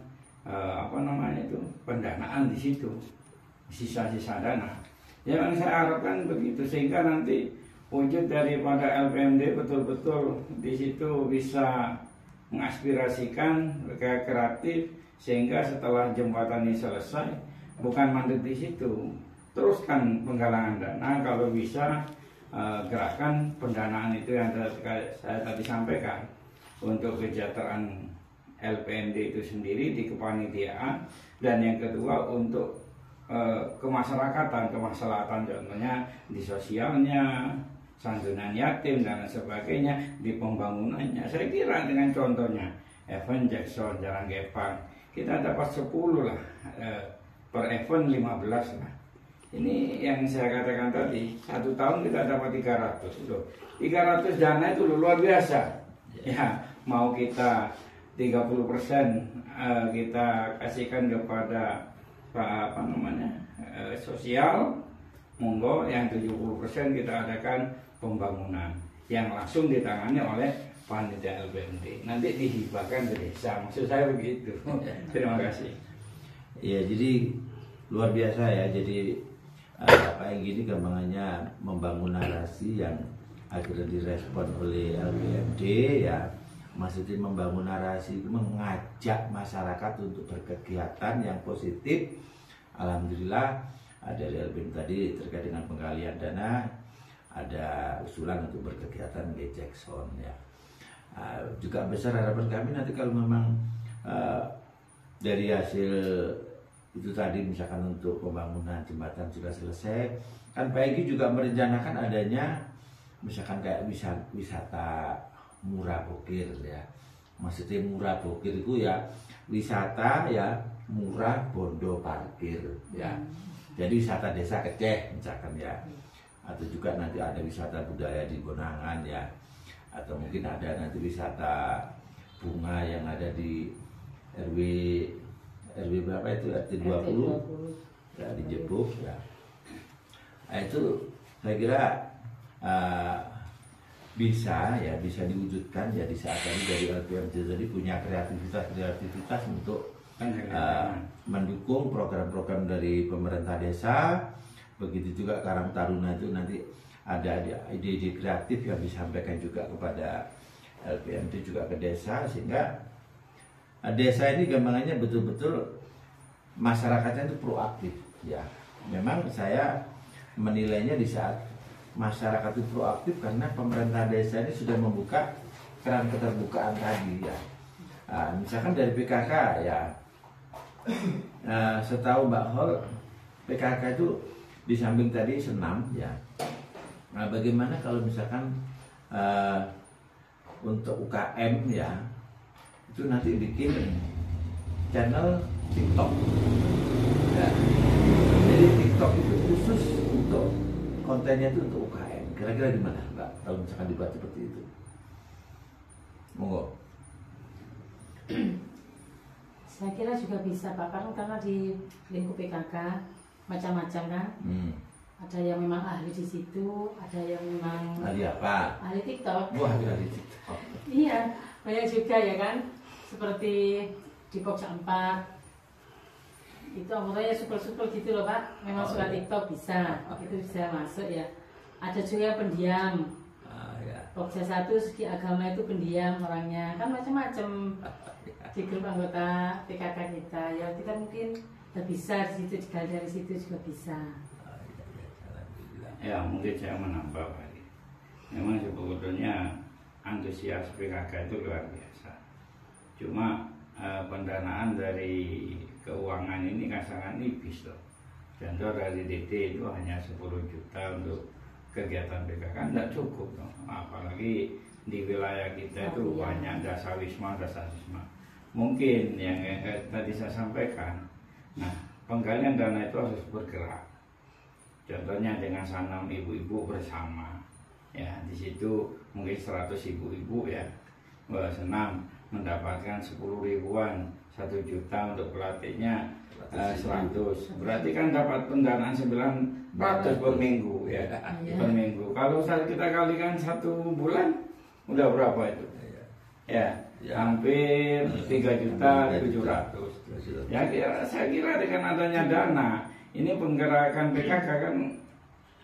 pendanaan di situ, sisa-sisa dana. Yang saya harapkan begitu, sehingga nanti wujud daripada LPMD betul-betul di situ bisa mengaspirasikan berkarya kreatif, sehingga setelah jembatan ini selesai bukan mandek di situ, teruskan penggalangan dana, kalau bisa gerakan pendanaan itu yang saya tadi sampaikan untuk kesejahteraan LPMD itu sendiri di kepanitiaan, dan yang kedua untuk kemasyarakatan, kemaslahatan, contohnya di sosialnya, santunan yatim dan sebagainya, di pembangunannya. Saya kira dengan contohnya event Jackson, Jalan Kepang, kita dapat 10 lah, per event 15 lah. Ini yang saya katakan tadi, 1 tahun kita dapat 300 loh. 300 dana itu luar biasa. Ya, mau kita 30% kita kasihkan kepada sosial, monggo, yang 70% kita adakan pembangunan yang langsung ditangani oleh panitia LPMD, nanti dihibahkan ke desa. Maksud saya begitu. Terima kasih. Ya, jadi luar biasa ya. Jadi yang gini gampangannya membangun narasi yang akhirnya direspon oleh LPMD ya. Maksudnya membangun narasi itu mengajak masyarakat untuk berkegiatan yang positif. Alhamdulillah ada LPMD tadi terkait dengan penggalian dana, ada usulan untuk berkegiatan di Jackson ya. Juga besar harapan kami nanti kalau memang dari hasil itu tadi misalkan untuk pembangunan jembatan sudah selesai, kan Pak Egy juga merencanakan adanya misalkan kayak wisata murah bokir ya. Maksudnya murah bokir itu ya wisata ya murah bondo parkir ya. Jadi wisata desa Keceh misalkan ya. Atau juga nanti ada wisata budaya di Bonangan ya. Atau mungkin ada nanti wisata bunga yang ada di RW berapa itu, RT 20 ya, di Jebuk ya. Nah, itu saya kira bisa diwujudkan ya di saat ini dari LPMD jadi punya kreativitas untuk mendukung program-program dari pemerintah desa. Begitu juga Karang Taruna itu nanti ada ide-ide kreatif yang disampaikan juga kepada LPMD juga ke desa, sehingga desa ini gampangannya betul-betul masyarakatnya itu proaktif ya. Memang saya menilainya di saat masyarakat itu proaktif karena pemerintah desa ini sudah membuka keran keterbukaan tadi ya. Misalkan dari PKK ya, setahu Mbak Hol, PKK itu di samping tadi senam ya. Nah, bagaimana kalau misalkan untuk UKM ya, itu nanti bikin channel TikTok ya. Jadi TikTok itu khusus untuk kontennya itu untuk UKM. Kira-kira gimana Mbak kalau misalkan dibuat seperti itu? Monggo. Saya kira juga bisa Pak, karena di lingkup PKK macam-macam kan. Ada yang memang ahli di situ, ada yang memang ahli apa? Ahli TikTok. Wah, ahli TikTok. Iya, banyak juga ya kan. Seperti di Pokja 4 itu anggotanya super-super gitu loh Pak. Memang suka TikTok bisa, itu bisa masuk ya. Ada juga yang pendiam. Pokja 1 segi agama itu pendiam orangnya, kan macam-macam di grup anggota PKK kita. Ya kita mungkin bisa di situ, dari situ juga bisa. Ya mungkin saya menambah Pak. Memang sebetulnya antusias PKK itu luar biasa. Cuma pendanaan dari keuangan ini kan sangat nipis loh. Contoh dari DT itu hanya 10 juta untuk kegiatan PKK, tidak cukup loh. Apalagi di wilayah kita itu banyak dasawisma. Mungkin yang tadi saya sampaikan, nah penggalian dana itu harus bergerak. Contohnya dengan sanam ibu-ibu bersama, ya di situ mungkin 100 ibu-ibu ya senam mendapatkan 10 ribuan, 1 juta untuk pelatihnya 100, berarti kan dapat pendanaan 900 per minggu ya, per minggu. Kalau kita kalikan 1 bulan, udah berapa itu? Ya, hampir 3.700.000. Ya, saya kira dengan adanya dana ini penggerakkan PKK kan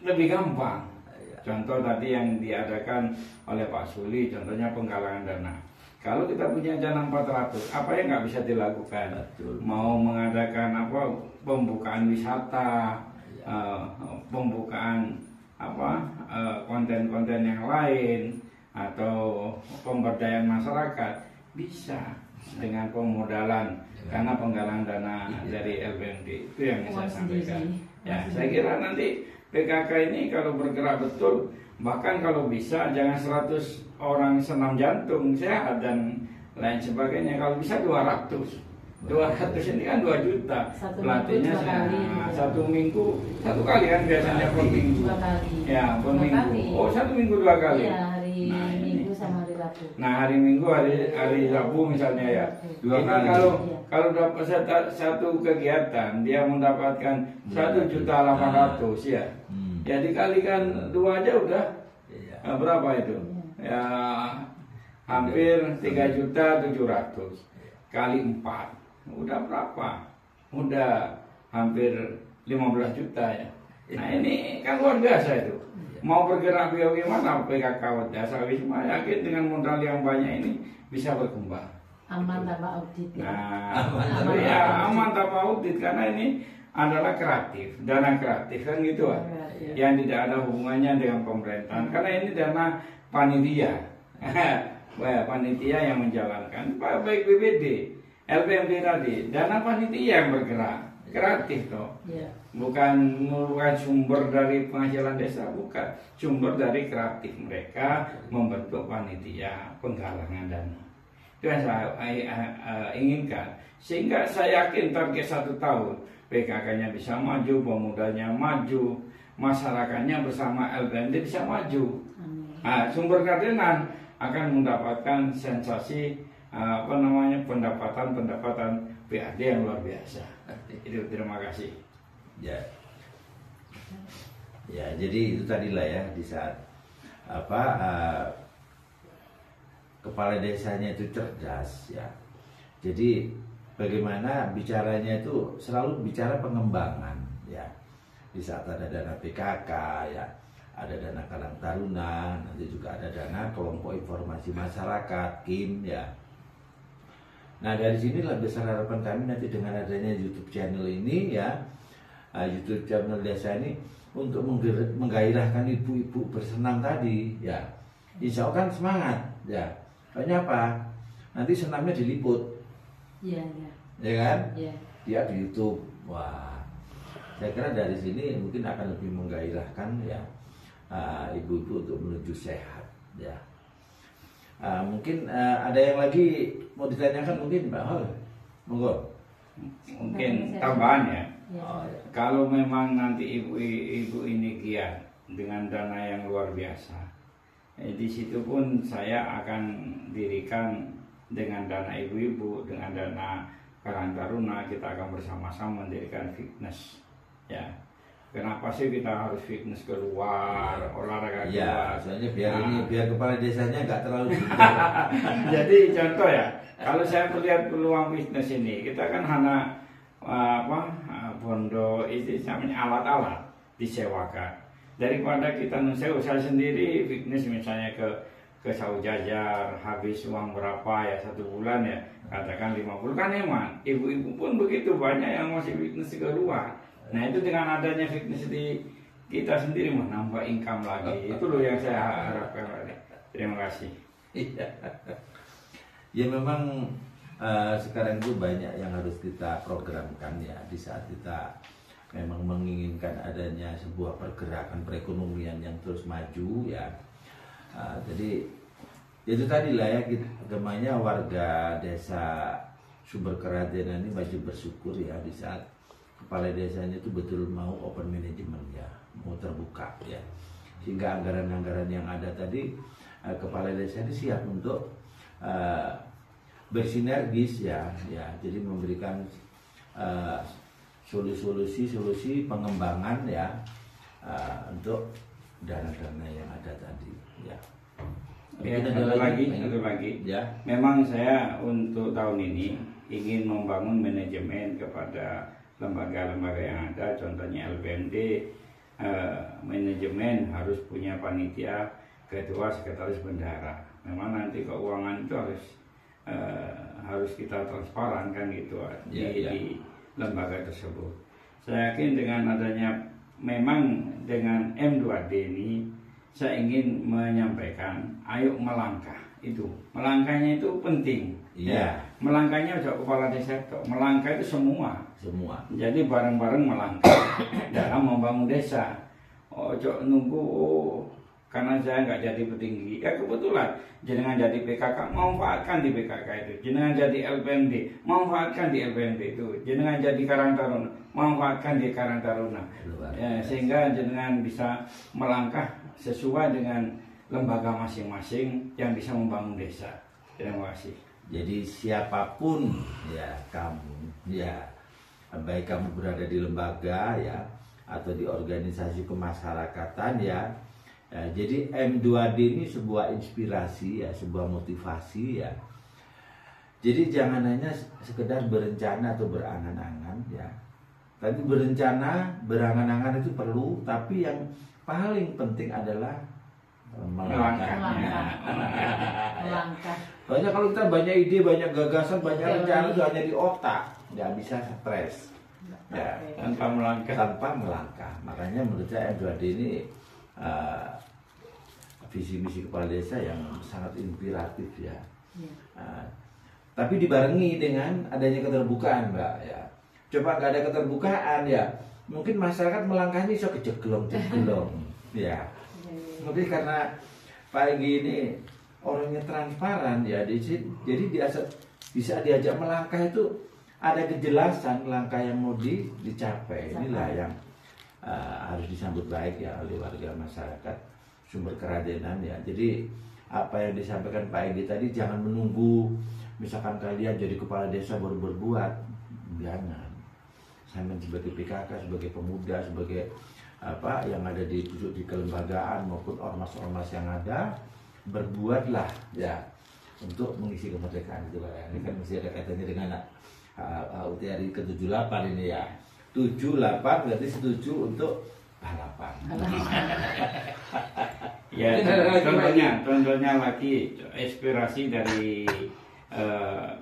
lebih gampang. Contoh tadi yang diadakan oleh Pak Suli, contohnya penggalangan dana. Kalau kita punya dana 400, apa yang nggak bisa dilakukan? Mau mengadakan apa? Pembukaan wisata, pembukaan apa? Konten-konten yang lain atau pemberdayaan masyarakat bisa dengan pemodalan karena penggalangan dana dari LPMD. Itu yang saya sampaikan. Ya, saya kira nanti PKK ini kalau bergerak betul, bahkan kalau bisa jangan 100 orang senam jantung sehat dan lain sebagainya, kalau bisa 200 ini kan 2 juta. Pelatihnya 1 minggu 1 kali kan biasanya per minggu. 2 kali. Ya, per minggu. Oh, 1 minggu 2 kali. Iya, hari Minggu sama hari Rabu. Nah, hari Minggu, hari Rabu misalnya ya. 2 kali. Kalau dapat satu kegiatan dia mendapatkan 1.800.000 ya. Ya dikalikan 2 aja udah berapa itu? Ya hampir 3.700.000 kali 4 udah berapa? Udah hampir 15 juta ya. Nah ini kan luar biasa itu. Mau bergerak bagaimana PKK Dasawisma, yakin dengan modal yang banyak ini bisa berkembang. Aman tanpa audit ya. Nah, aman tanpa audit karena ini adalah kreatif, dana kreatif kan gitu kan. Yang tidak ada hubungannya dengan pemerintahan karena ini dana panitia. Panitia yang menjalankan, baik BPD, LPMD tadi, dana panitia yang bergerak, kreatif toh. Bukan sumber dari penghasilan desa, bukan, sumber dari kreatif mereka membentuk panitia penggalangan dana. Itu yang saya inginkan, sehingga saya yakin target 1 tahun PKK-nya bisa maju, pemudanya maju, masyarakatnya bersama LPMD bisa maju. Nah, sumber kadenan akan mendapatkan sensasi pendapatan PAD yang luar biasa. Itu terima kasih. Ya, jadi itu tadilah ya, di saat kepala desanya itu cerdas ya. Jadi bagaimana bicaranya itu selalu bicara pengembangan ya. Di saat ada dana PKK ya, ada dana Karang Taruna, nanti juga ada dana kelompok informasi masyarakat KIM ya. Nah dari sinilah besar harapan kami nanti dengan adanya YouTube channel ini ya, YouTube channel desa ini untuk menggairahkan ibu-ibu bersenam tadi ya. Insya Allah kan semangat ya. Soalnya apa? Nanti senamnya diliput. Iya, iya. Ya kan? Iya. Dia di YouTube. Wah. Saya kira dari sini mungkin akan lebih menggairahkan ya ibu-ibu untuk menuju sehat ya. Mungkin ada yang lagi mau ditanyakan mungkin Mbak Hol? Monggo. Mungkin tambahan ya. Ya. Oh, ya. Kalau memang nanti ibu-ibu ini giat dengan dana yang luar biasa, di situ pun saya akan dirikan dengan dana ibu-ibu, dengan dana Karang Taruna, kita akan bersama-sama mendirikan fitness ya. Kenapa sih kita harus fitness keluar, olahraga Ya, keluar? soalnya biar kepala desanya nggak terlalu Jadi contoh ya, kalau saya melihat peluang bisnis ini, kita kan hanya bondo itu namanya alat-alat disewakan. Daripada kita usaha sendiri fitness misalnya ke Saujajar habis uang berapa ya 1 bulan ya, katakan 50 kan emang ibu-ibu pun begitu banyak yang masih fitness keluar. Nah itu dengan adanya fitness di kita sendiri menambah income lagi. Itu loh yang saya harapkan. Terima kasih. Ya memang sekarang itu banyak yang harus kita programkan ya di saat kita memang menginginkan adanya sebuah pergerakan perekonomian yang terus maju ya. Jadi itu tadi lah ya, agamanya warga desa Sumber Keradenan ini wajib bersyukur ya di saat kepala desanya itu betul mau open management ya, mau terbuka ya, sehingga anggaran-anggaran yang ada tadi kepala desa ini siap untuk bersinergis ya, jadi memberikan solusi pengembangan ya untuk dana-dana yang ada tadi ya. Ya, satu lagi. Ya. Memang saya untuk tahun ini ingin membangun manajemen kepada lembaga-lembaga yang ada, contohnya LPMD, manajemen harus punya panitia, ketua, sekretaris bendahara. Memang nanti keuangan itu harus kita transparan kan gitu di lembaga tersebut. Saya yakin dengan adanya memang dengan M2D ini saya ingin menyampaikan, ayo melangkah itu. Melangkahnya itu penting. Iya. Melangkahnya ojo kepala desa, melangkah itu semua. Jadi bareng-bareng melangkah dalam membangun desa. Ojo nunggu karena saya nggak jadi petinggi. Ya kebetulan jenengan jadi PKK, manfaatkan di PKK itu. Jenengan jadi LPMD, manfaatkan di LPMD itu. Jenengan jadi Karang Taruna, manfaatkan di Karang Taruna. Ya, sehingga jenengan bisa melangkah sesuai dengan lembaga masing-masing yang bisa membangun desa. Terima kasih. Jadi siapapun ya kamu ya, baik kamu berada di lembaga ya atau di organisasi kemasyarakatan ya, jadi M2D ini sebuah inspirasi ya, sebuah motivasi ya. Jadi jangan hanya sekedar berencana atau berangan-angan ya. Tapi berencana, berangan-angan itu perlu, tapi yang paling penting adalah melangkah. Banyak kalau kita banyak ide, banyak gagasan, banyak rencana itu hanya di otak, nggak bisa stres. Ya, tanpa melangkah. Makanya menurut saya M2D ini visi misi kepala desa yang sangat inspiratif ya. Tapi dibarengi dengan adanya keterbukaan, Mbak ya. Coba nggak ada keterbukaan ya, mungkin masyarakat melangkahnya bisa kejeglong ya. Mungkin karena Pak Egy ini orangnya transparan ya, jadi bisa diajak melangkah itu ada kejelasan langkah yang mau dicapai. Inilah yang harus disambut baik ya oleh warga masyarakat Sumber Keradenan ya. Jadi apa yang disampaikan Pak Egy tadi, jangan menunggu misalkan kalian jadi kepala desa baru berbuat, jangan. Saya sebagai PKK, sebagai pemuda, sebagai apa yang ada di kelembagaan maupun ormas-ormas yang ada, berbuatlah ya untuk mengisi kemerdekaan itu. Ini kan masih ada kaitannya dengan UTRI ke-78 ini ya. 78 berarti setuju untuk balapan. Ya, contohnya lagi inspirasi dari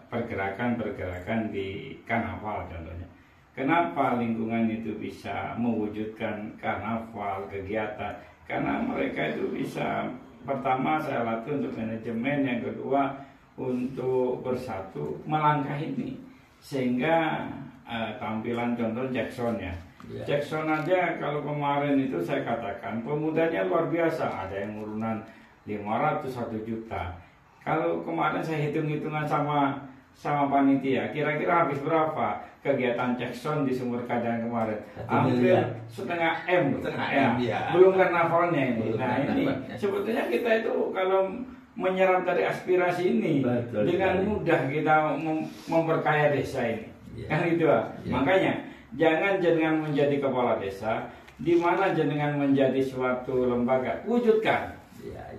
pergerakan-pergerakan di karnaval contohnya. Kenapa lingkungan itu bisa mewujudkan karnaval kegiatan? Karena mereka itu bisa, pertama saya latih untuk manajemen, yang kedua untuk bersatu melangkah ini, sehingga tampilan contoh Jackson ya. Jackson aja kalau kemarin itu saya katakan pemudanya luar biasa, ada yang urunan 500 1 juta. Kalau kemarin saya hitung-hitungan sama panitia, kira-kira habis berapa kegiatan Jackson di Sumur Kadang kemarin? Hampir setengah M. Ya. Belum karnavalnya ini. Nah ini sebetulnya kita itu kalau menyerap dari aspirasi ini, betul, dengan mudah kita memperkaya desa ini. Kan gitu lah. Makanya jangan jenengan menjadi kepala desa, di mana jenengan menjadi suatu lembaga, wujudkan,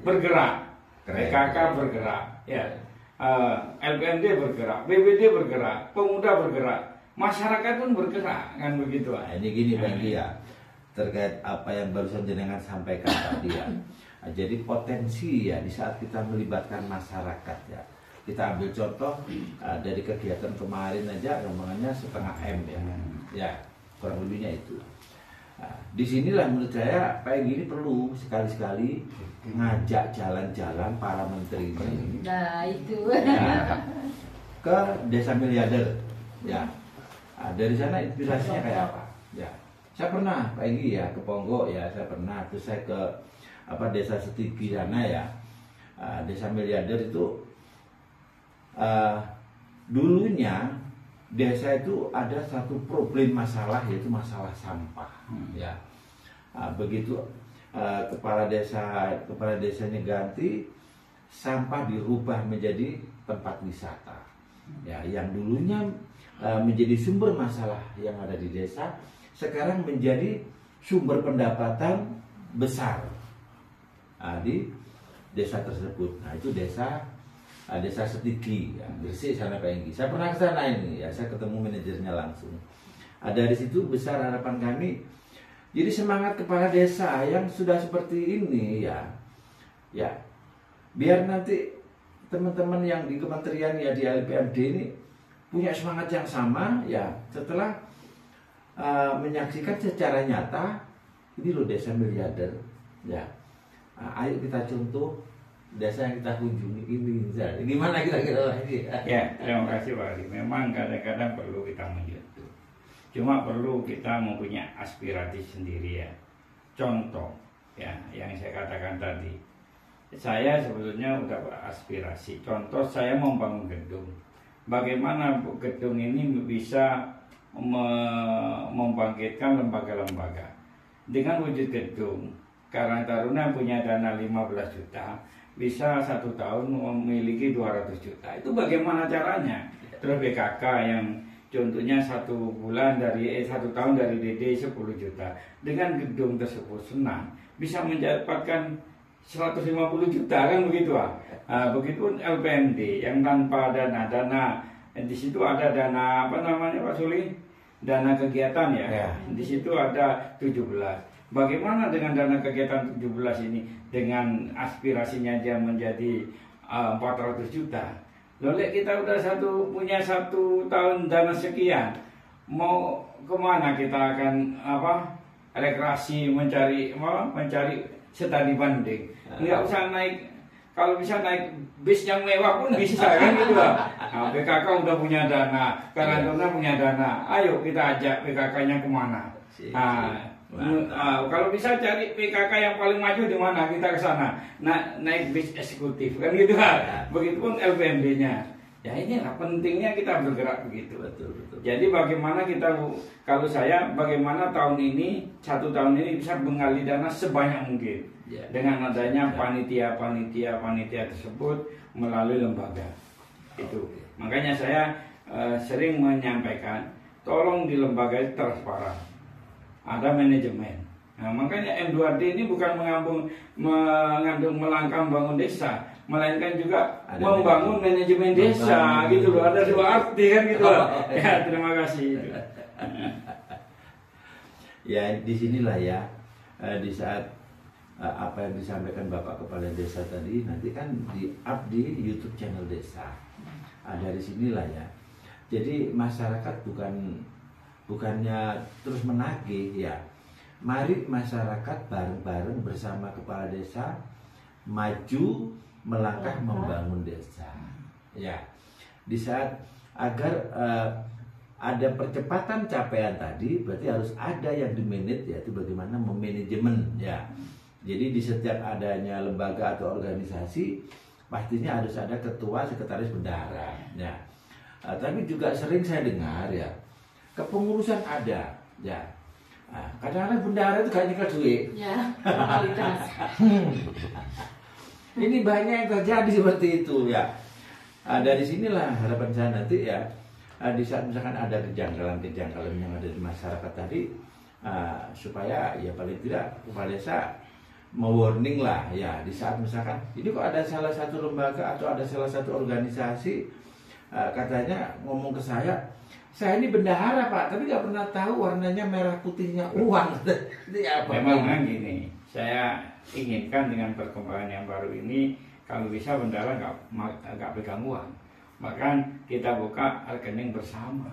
bergerak. PKK bergerak, ya, LPMD bergerak, BBD bergerak, pemuda bergerak, masyarakat pun bergerak, kan begitu. Ini gini Bang ya, terkait apa yang barusan jenengan sampaikan tadi ya. Jadi potensi ya di saat kita melibatkan masyarakat ya. Kita ambil contoh dari kegiatan kemarin aja rombongannya setengah M ya, ya kurang lebihnya itu. Nah, disinilah menurut saya Pak Egy ini perlu sekali-sekali ngajak jalan-jalan para menteri ini. Nah itu. Ya, ke desa miliarder, ya. Nah, dari sana inspirasinya kayak apa? Ya, saya pernah Pak Egy ya ke Ponggok ya, saya pernah. Terus saya ke desa Setigi sana ya, desa miliarder itu dulunya desa itu ada satu problem masalah, yaitu masalah sampah. Ya, begitu kepala desanya ganti, sampah dirubah menjadi tempat wisata. Ya, yang dulunya menjadi sumber masalah yang ada di desa, sekarang menjadi sumber pendapatan besar di desa tersebut. Nah itu desa Setigi, ya, Gresik sana Pak Egy. Saya pernah ke sana ini, ya, saya ketemu manajernya langsung. Dari situ besar harapan kami. Jadi semangat kepala desa yang sudah seperti ini ya biar nanti teman-teman yang di kementerian ya di LPMD ini punya semangat yang sama ya, setelah menyaksikan secara nyata ini loh desa miliarder ya. Ayo kita contoh desa yang kita kunjungi ini, gimana kira-kira ini? Ya, terima kasih Pak Ali. Memang kadang-kadang perlu kita menyentuh. Cuma perlu kita mempunyai aspirasi sendiri ya. Contoh ya, yang saya katakan tadi. Saya sebetulnya udah beraspirasi. Contoh saya membangun gedung. Bagaimana gedung ini bisa membangkitkan lembaga-lembaga dengan wujud gedung. Karang Taruna punya dana 15 juta, bisa 1 tahun memiliki 200 juta. Itu bagaimana caranya? Terus BKK yang contohnya 1 tahun dari DD 10 juta. Dengan gedung tersebut senang bisa mendapatkan 150 juta, kan begitu begitupun LPMD yang tanpa dana di situ ada dana apa namanya Pak Suli? Dana kegiatan ya. Di situ ada 17. Bagaimana dengan dana kegiatan 17 ini dengan aspirasinya dia menjadi 400 juta. Lolek kita udah punya 1 tahun dana sekian. Mau kemana kita akan rekreasi mencari studi banding. Nggak usah naik, kalau bisa naik bis yang mewah pun bisa kan gitu lah. Nah, PKK udah punya dana, Karangtaruna punya dana. Ayo kita ajak PKK-nya kemana? Kalau bisa cari PKK yang paling maju di mana, kita ke sana. Naik bis eksekutif kan gitu kan. Begitupun LPMD-nya. Ya inilah pentingnya kita bergerak begitu. Betul. Jadi bagaimana bagaimana tahun ini, 1 tahun ini bisa menggali dana sebanyak mungkin dengan adanya panitia tersebut melalui lembaga itu. Makanya saya sering menyampaikan, tolong di lembaga itu transparan. Ada manajemen. Nah, makanya M2D ini bukan mengandung melangkah membangun desa, melainkan juga membangun manajemen desa gitu loh. Ada 2 arti kan gitu loh. Ya, terima kasih. Ya, disinilah ya di saat apa yang disampaikan Bapak Kepala Desa tadi nanti kan di-up di YouTube channel desa. Dari sinilah ya. Jadi masyarakat bukannya terus menagih ya. Mari masyarakat bareng-bareng bersama kepala desa maju melangkah membangun desa. Ya. Di saat agar ada percepatan capaian tadi berarti harus ada yang dimanage, yaitu bagaimana memanajemen ya. Jadi di setiap adanya lembaga atau organisasi pastinya harus ada ketua, sekretaris, bendahara ya. Tapi juga sering saya dengar ya, kepengurusan ada ya. Kadang-kadang bendahara itu gak nyekel duit Ya, kualitas. Ini banyak yang terjadi seperti itu ya. Dari sinilah harapan saya nanti ya, di saat misalkan ada kejanggalan-kejanggalan yang ada di masyarakat tadi, supaya ya paling tidak kepala desa mewarning lah ya, di saat misalkan ini kok ada salah satu lembaga atau ada salah satu organisasi katanya ngomong ke saya ini bendahara Pak, tapi nggak pernah tahu warnanya merah putihnya uang. Ini apa? Memang gini, saya inginkan dengan perkembangan yang baru ini kalau bisa bendahara nggak pegang uang, bahkan kita buka rekening bersama.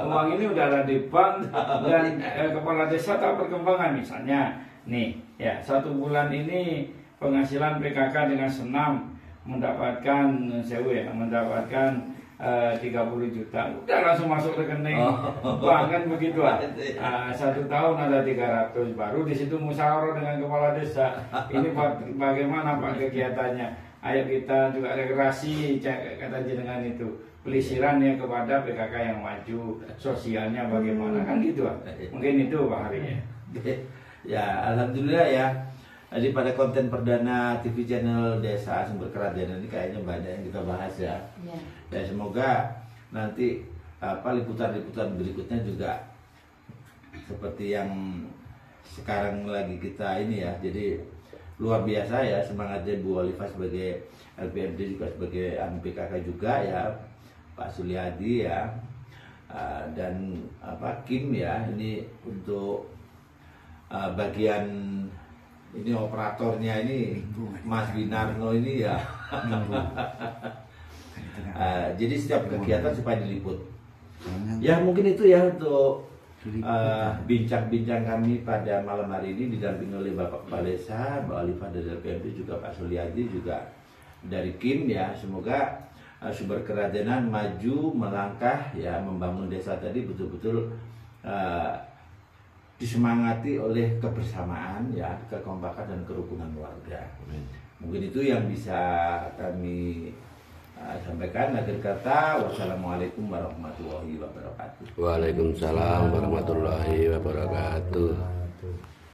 Uang ini udah ada di bank dan kepala desa tahu perkembangan. Misalnya nih ya, 1 bulan ini penghasilan PKK dengan senam mendapatkan 30 juta, udah langsung masuk rekening bank kan begitu. 1 tahun ada 300, baru di situ musyawarah dengan kepala desa. Ini bagaimana Pak kegiatannya? Ayo kita juga rekreasi, kata jenengan itu pelisiran ya kepada PKK yang maju, sosialnya bagaimana kan gitu Pak. Mungkin itu Pak Hari ya. Ya alhamdulillah ya. Jadi pada konten perdana TV channel Desa Sumber Kerajaan ini kayaknya banyak yang kita bahas ya. Dan semoga nanti liputan-liputan berikutnya juga seperti yang sekarang lagi kita ini ya. Jadi luar biasa ya semangatnya Bu Olivia sebagai LPMD, juga sebagai PKK juga ya, Pak Suliadi ya, dan Kim ya, ini untuk bagian ini operatornya ini Mas Winarno ini ya. Jadi setiap kegiatan supaya diliput. Ya mungkin itu ya untuk bincang-bincang kami pada malam hari ini, didampingi oleh Bapak Kepala Desa, Mbak Olivia dari LPMD, juga Pak Suliadi, juga dari Kim ya. Semoga Sumber Kerajaan maju melangkah ya, membangun desa tadi betul-betul disemangati oleh kebersamaan ya, kekompakan dan kerukunan warga. Mungkin itu yang bisa kami sampaikan. Akhir kata, wassalamualaikum warahmatullahi wabarakatuh. Waalaikumsalam warahmatullahi wabarakatuh.